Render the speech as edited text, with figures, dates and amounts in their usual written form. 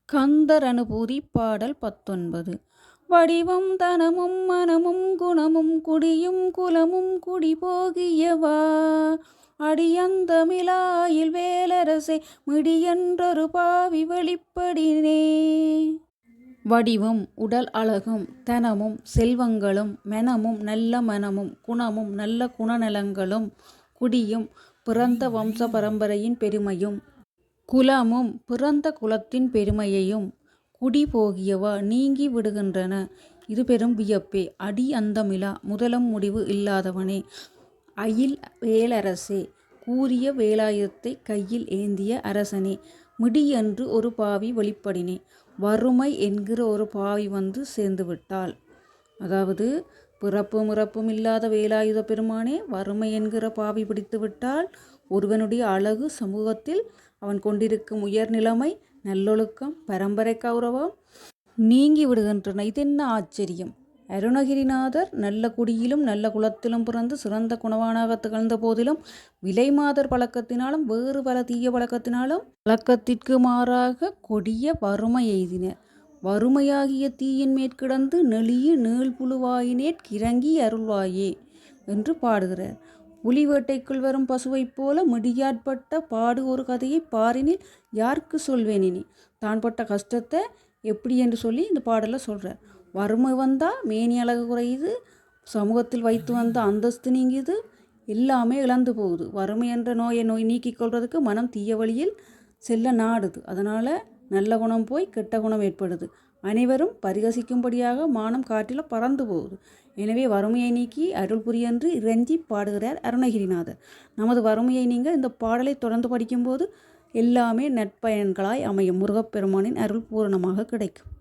கந்தர் அனுபூதி பாடல் 19. வடிவம் தனமும் மனமும் குணமும் குடியும் குலமும் குடிபோகியவா அடியந்தமிழாயில் வேலரசே மிடியென்றொரு பாவி வெளிப்படினே. வடிவும் உடல் அழகும் தனமும் செல்வங்களும் மெனமும் நல்ல மனமும் குணமும் நல்ல குணநலங்களும் குடியும் பிறந்த வம்ச பரம்பரையின் பெருமையும் குலமும் பிறந்த குலத்தின் பெருமையையும் குடி போகியவா நீங்கி விடுகின்றன. இது பெரும் வியப்பே. அடி அந்தமிலா முதலும் முடிவு இல்லாதவனே, அயில் வேலரசே, கூறிய வேலாயுதத்தை கையில் ஏந்திய அரசனே, மிடியென்று ஒரு பாவி வெளிப்படினே. வறுமை என்கிற ஒரு பாவி வந்து சேர்ந்து விட்டாள். அதாவது பிறப்பும் இறப்பும் இல்லாத வேலாயுத பெருமானே, வறுமை என்கிற பாவி பிடித்து விட்டால் ஒருவனுடைய அழகு சமூகத்தில் அவன் கொண்டிருக்கும் உயர்நிலைமை நல்லொழுக்கம் பரம்பரை கௌரவம் நீங்கி விடுகின்றன. இதென்ன ஆச்சரியம்! அருணகிரிநாதர் நல்ல குடியிலும் நல்ல குலத்திலும் பிறந்து சிறந்த குணவானாக திகழ்ந்த போதிலும் விலை மாதர் பழக்கத்தினாலும் வேறு பல தீய பழக்கத்தினாலும் பழக்கத்திற்கு மாறாக கொடிய வறுமை எய்தினர். வறுமையாகிய தீயின் மேற்கிடந்து நெளிய நீள்புழுவாயினேற்கிறங்கி அருள்வாயே என்று பாடுகிறார். புலி வேட்டைக்குள் வரும் பசுவைப் போல மிடியாட்பட்ட பாடு ஒரு கதையை பாரினில் யாருக்கு சொல்வேனினி. தான் பட்ட கஷ்டத்தை எப்படி என்று சொல்லி இந்த பாடலை சொல்கிறார். வறுமை வந்தால் மேனி அழகு குறையுது, சமூகத்தில் வைத்து வந்த அந்தஸ்து நீங்குது, எல்லாமே இழந்து போகுது. வறுமை என்ற நோயை நீக்கிக் கொள்வதற்கு மனம் தீய வழியில் செல்ல நாடுது. அதனால் நல்ல குணம் போய் கெட்ட குணம் ஏற்படுது. அனைவரும் பரிகசிக்கும்படியாக மானம் காற்றில் பறந்து போகுது. எனவே வறுமையை நீக்கி அருள் புரியென்று இறைஞ்சி பாடுகிறார் அருணகிரிநாதர். நமது வறுமையை நீங்க இந்த பாடலை தொடர்ந்து படிக்கும்போது எல்லாமே நற்பயன்களாய் அமையும். முருகப்பெருமானின் அருள் பூரணமாக கிடைக்கும்.